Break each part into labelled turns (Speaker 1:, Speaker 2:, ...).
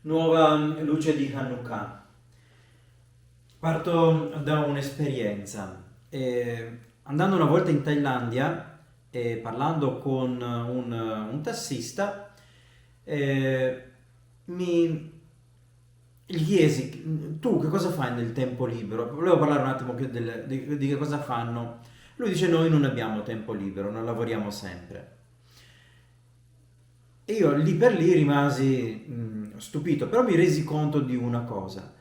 Speaker 1: Nuova luce di Hanukkah. Parto da un'esperienza. Andando una volta in Thailandia e parlando con un tassista, eh, mi gli chiesi, tu che cosa fai nel tempo libero? Volevo parlare un attimo di che cosa fanno. Lui dice, noi non abbiamo tempo libero, non lavoriamo sempre. E io lì per lì rimasi stupito, però mi resi conto di una cosa.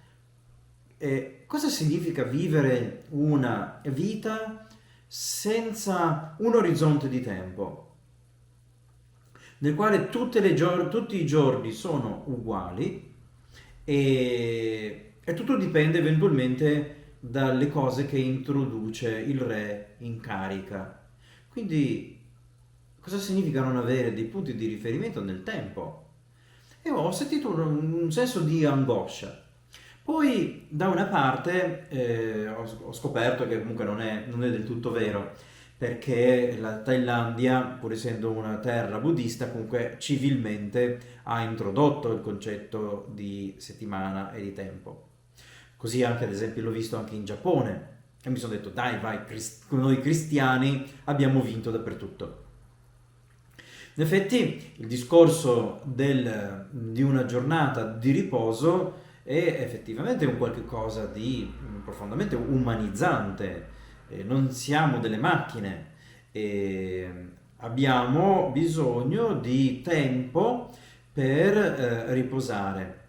Speaker 1: Cosa significa vivere una vita senza un orizzonte di tempo, nel quale tutti i giorni sono uguali e tutto dipende eventualmente dalle cose che introduce il re in carica. Quindi, cosa significa non avere dei punti di riferimento nel tempo? E ho sentito un senso di angoscia. Poi da una parte ho scoperto che comunque non è del tutto vero, perché la Thailandia, pur essendo una terra buddista, comunque civilmente ha introdotto il concetto di settimana e di tempo. Così anche ad esempio l'ho visto anche in Giappone e mi sono detto dai vai, noi cristiani abbiamo vinto dappertutto. In effetti il discorso di una giornata di riposo è effettivamente un qualche cosa di profondamente umanizzante. Non siamo delle macchine, e abbiamo bisogno di tempo per riposare.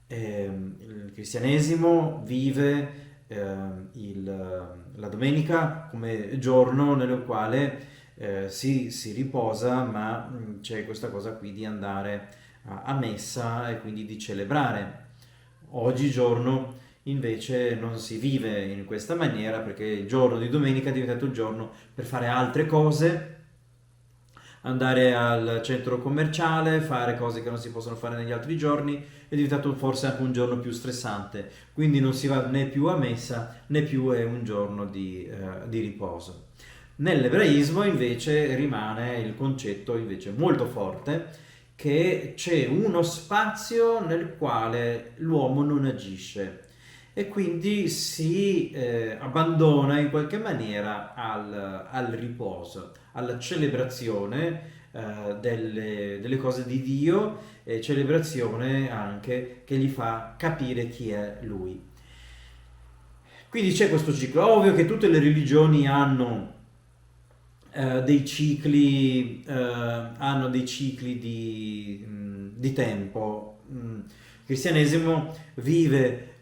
Speaker 1: Il cristianesimo vive la domenica come giorno nel quale si riposa, ma c'è questa cosa qui di andare a messa e quindi di celebrare. Oggigiorno invece non si vive in questa maniera perché il giorno di domenica è diventato il giorno per fare altre cose, andare al centro commerciale, fare cose che non si possono fare negli altri giorni, è diventato forse anche un giorno più stressante, quindi non si va né più a messa né più è un giorno di riposo. Nell'ebraismo invece rimane il concetto invece molto forte che c'è uno spazio nel quale l'uomo non agisce e quindi si abbandona in qualche maniera al riposo, alla celebrazione delle cose di Dio e celebrazione anche che gli fa capire chi è Lui. Quindi c'è questo ciclo. Ovvio che tutte le religioni hanno dei cicli di tempo. Il cristianesimo vive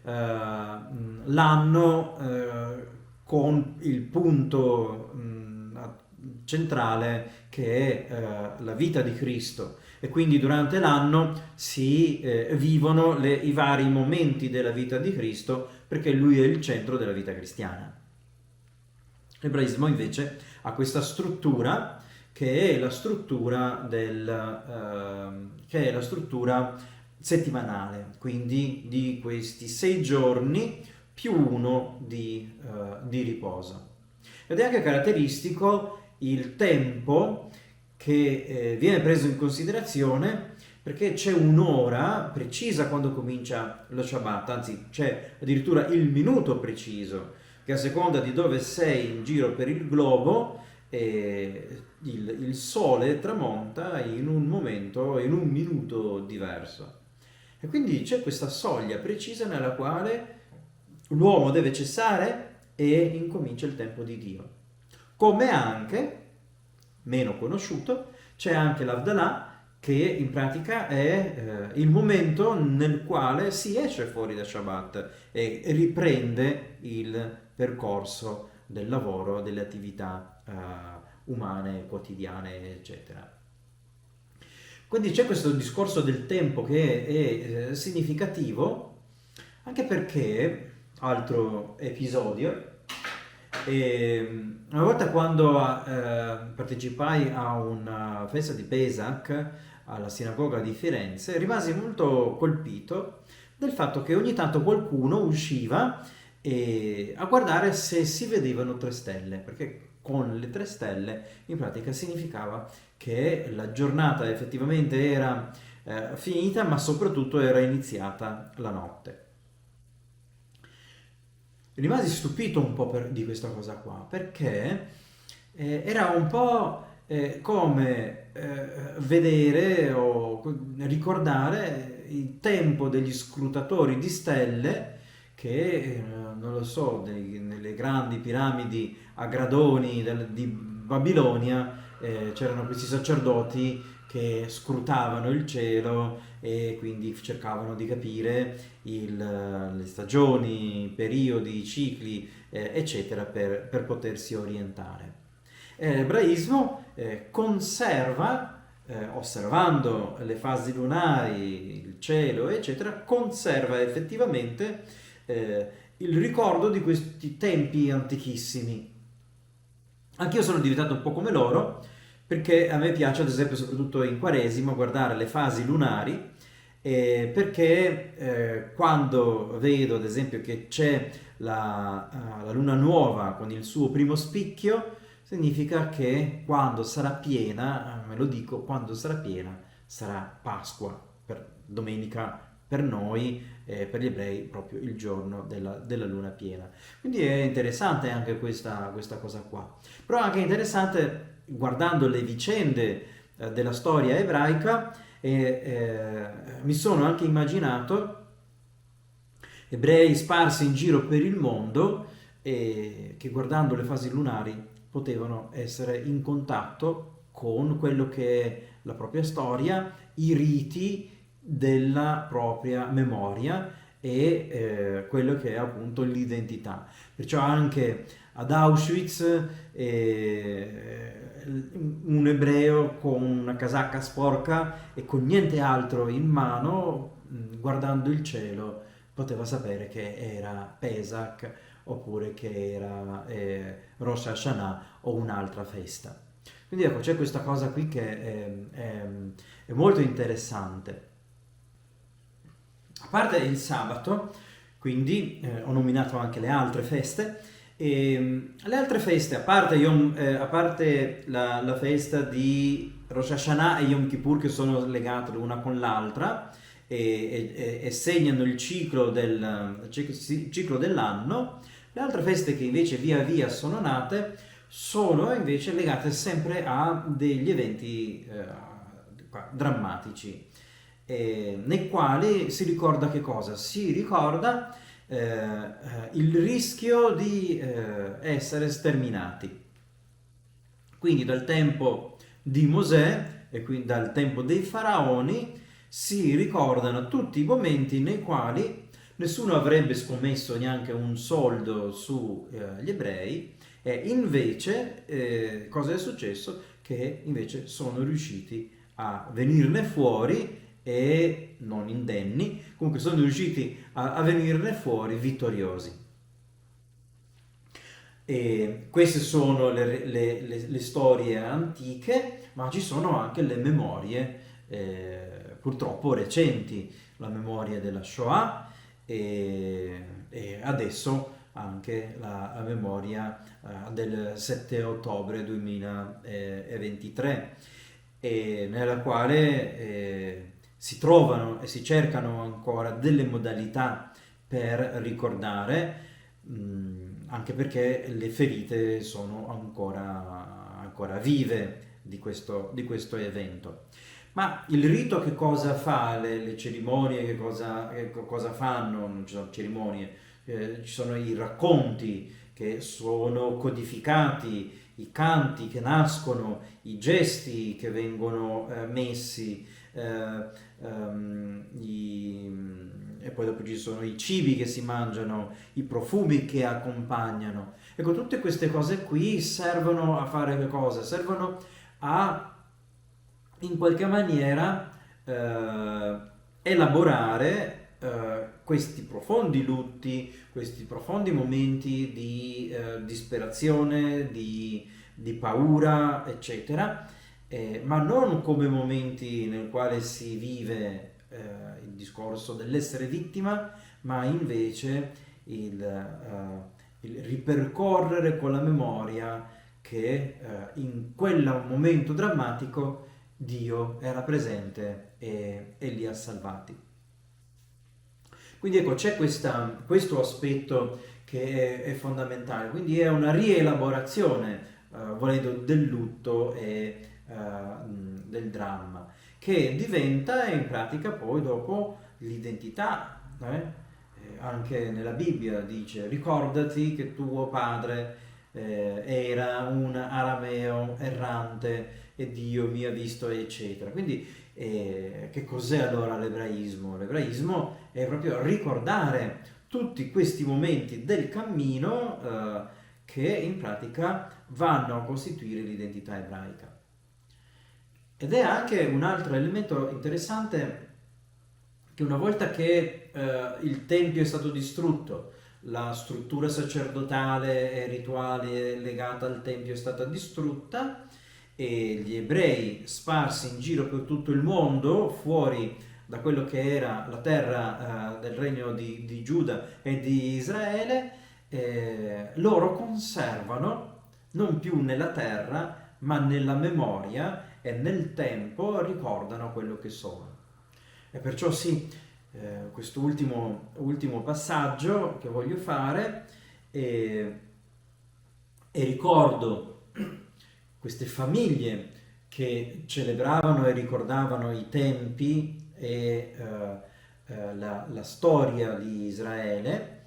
Speaker 1: l'anno con il punto centrale che è la vita di Cristo e quindi durante l'anno si vivono i vari momenti della vita di Cristo perché lui è il centro della vita cristiana. L'ebraismo invece ha questa struttura che è la struttura settimanale, quindi di questi 6 giorni più uno di riposo. Ed è anche caratteristico il tempo che viene preso in considerazione perché c'è un'ora precisa quando comincia lo Shabbat, anzi c'è addirittura il minuto preciso che a seconda di dove sei in giro per il globo il sole tramonta in un momento, in un minuto diverso. E quindi c'è questa soglia precisa nella quale l'uomo deve cessare e incomincia il tempo di Dio. Come anche, meno conosciuto, c'è anche l'Avdalà che in pratica è il momento nel quale si esce fuori da Shabbat e riprende il percorso del lavoro, delle attività umane, quotidiane, eccetera. Quindi c'è questo discorso del tempo che è significativo, anche perché, altro episodio, una volta quando partecipai a una festa di Pesach alla sinagoga di Firenze, rimasi molto colpito del fatto che ogni tanto qualcuno usciva a guardare se si vedevano 3 stelle, perché con le 3 stelle in pratica significava che la giornata effettivamente era finita, ma soprattutto era iniziata la notte. Rimasi stupito un po' di questa cosa qua, perché era un po' come vedere o ricordare il tempo degli scrutatori di stelle che, non lo so, nelle grandi piramidi a gradoni di Babilonia c'erano questi sacerdoti che scrutavano il cielo e quindi cercavano di capire le stagioni, i periodi, i cicli, eccetera, per potersi orientare. L'ebraismo conserva, osservando le fasi lunari, il cielo, eccetera, conserva effettivamente il ricordo di questi tempi antichissimi. Anch'io sono diventato un po' come loro, perché a me piace, ad esempio, soprattutto in Quaresima, guardare le fasi lunari, perché quando vedo, ad esempio, che c'è la luna nuova con il suo primo spicchio, significa che quando sarà piena, me lo dico, quando sarà piena sarà Pasqua, domenica per noi, per gli ebrei proprio il giorno della luna piena. Quindi è interessante anche questa cosa qua. Però è anche interessante, guardando le vicende della storia ebraica, mi sono anche immaginato ebrei sparsi in giro per il mondo che guardando le fasi lunari potevano essere in contatto con quello che è la propria storia, i riti della propria memoria e quello che è appunto l'identità. Perciò anche ad Auschwitz un ebreo con una casacca sporca e con niente altro in mano, guardando il cielo, poteva sapere che era Pesach oppure che era Rosh Hashanah o un'altra festa. Quindi ecco, c'è questa cosa qui che è molto interessante. A parte il sabato, quindi ho nominato anche le altre feste, e le altre feste, a parte la festa di Rosh Hashanah e Yom Kippur che sono legate l'una con l'altra e segnano il ciclo ciclo dell'anno, le altre feste che invece via via sono nate sono invece legate sempre a degli eventi drammatici, nei quali si ricorda che cosa? Si ricorda il rischio di essere sterminati. Quindi dal tempo di Mosè e quindi dal tempo dei faraoni si ricordano tutti i momenti nei quali nessuno avrebbe scommesso neanche un soldo sugli ebrei e invece cosa è successo? Che invece sono riusciti a venirne fuori e non indenni, comunque sono riusciti a venirne fuori vittoriosi. E queste sono le storie antiche, ma ci sono anche le memorie purtroppo recenti, la memoria della Shoah e adesso anche la memoria del 7 ottobre 2023, nella quale si trovano e si cercano ancora delle modalità per ricordare, anche perché le ferite sono ancora vive di questo evento. Ma il rito che cosa fa? Le cerimonie che cosa fanno? Non ci sono cerimonie, ci sono i racconti che sono codificati, i canti che nascono, i gesti che vengono messi, e poi dopo ci sono i cibi che si mangiano, i profumi che accompagnano. Ecco, tutte queste cose qui servono a fare che cosa? Servono a, in qualche maniera, elaborare questi profondi lutti, questi profondi momenti di disperazione, di paura, eccetera, ma non come momenti nel quale si vive il discorso dell'essere vittima, ma invece il ripercorrere con la memoria che in quel momento drammatico Dio era presente e li ha salvati. Quindi ecco, c'è questo aspetto che è fondamentale, quindi è una rielaborazione, volendo, del lutto e del dramma, che diventa in pratica poi dopo l'identità. Anche nella Bibbia dice: ricordati che tuo padre era un arameo errante e Dio mi ha visto, eccetera. Quindi che cos'è allora l'ebraismo? L'ebraismo è proprio ricordare tutti questi momenti del cammino che in pratica vanno a costituire l'identità ebraica. Ed è anche un altro elemento interessante, che una volta che il Tempio è stato distrutto, la struttura sacerdotale e rituale legata al Tempio è stata distrutta, e gli ebrei sparsi in giro per tutto il mondo, fuori da quello che era la terra del regno di Giuda e di Israele, loro conservano, non più nella terra, ma nella memoria e nel tempo, ricordano quello che sono. E perciò sì, questo ultimo passaggio che voglio fare, e ricordo queste famiglie che celebravano e ricordavano i tempi e la storia di Israele,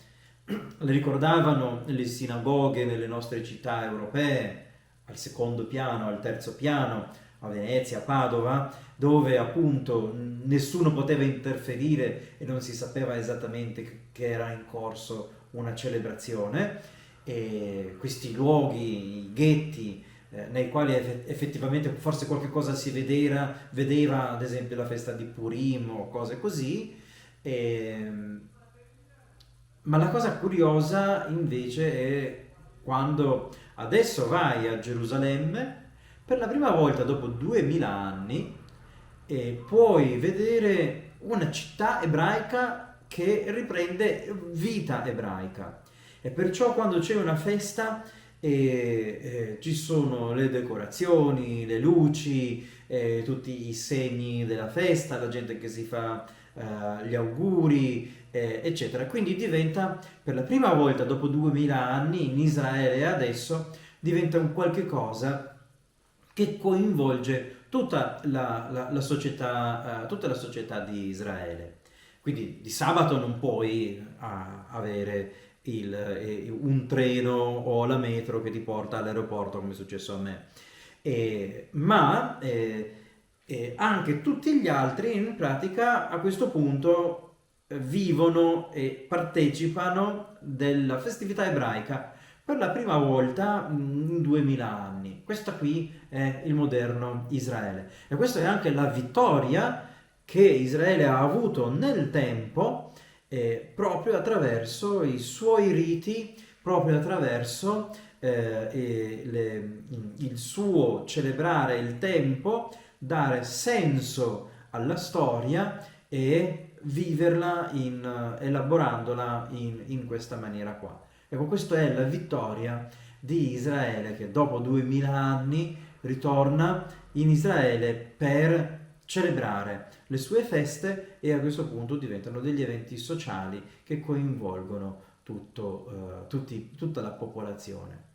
Speaker 1: le ricordavano le sinagoghe nelle nostre città europee, al secondo piano, al terzo piano, a Venezia, a Padova, dove appunto nessuno poteva interferire e non si sapeva esattamente che era in corso una celebrazione, e questi luoghi, i ghetti, nei quali effettivamente forse qualche cosa si vedeva ad esempio la festa di Purim o cose così. E, ma la cosa curiosa invece è quando adesso vai a Gerusalemme, per la prima volta dopo 2000 anni, e puoi vedere una città ebraica che riprende vita ebraica. E perciò quando c'è una festa ci sono le decorazioni, le luci, tutti i segni della festa, la gente che si fa gli auguri, eccetera. Quindi diventa, per la prima volta dopo 2000 anni in Israele adesso, diventa un qualche cosa che coinvolge tutta la società di Israele. Quindi di sabato non puoi avere un treno o la metro che ti porta all'aeroporto, come è successo a me. Ma anche tutti gli altri in pratica a questo punto vivono e partecipano della festività ebraica per la prima volta in 2000 anni. Questa qui è il moderno Israele. E questa è anche la vittoria che Israele ha avuto nel tempo, proprio attraverso i suoi riti, proprio attraverso il suo celebrare il tempo, dare senso alla storia e viverla elaborandola in questa maniera qua. Ecco, questa è la vittoria di Israele, che dopo 2000 anni ritorna in Israele per celebrare le sue feste, e a questo punto diventano degli eventi sociali che coinvolgono tutta la popolazione.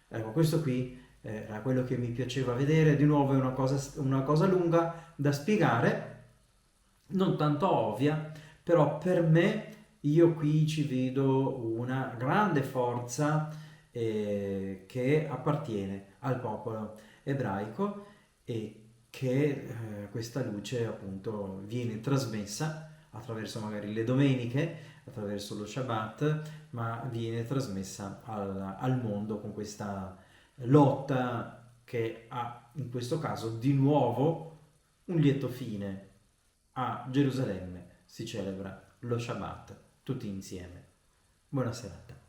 Speaker 1: Ecco, questo qui era quello che mi piaceva vedere. Di nuovo è una cosa lunga da spiegare, non tanto ovvia, però per me, io qui ci vedo una grande forza che appartiene al popolo ebraico, e che questa luce appunto viene trasmessa attraverso magari le domeniche, attraverso lo Shabbat, ma viene trasmessa al mondo con questa lotta che ha in questo caso di nuovo un lieto fine. A Gerusalemme si celebra lo Shabbat tutti insieme. Buona serata.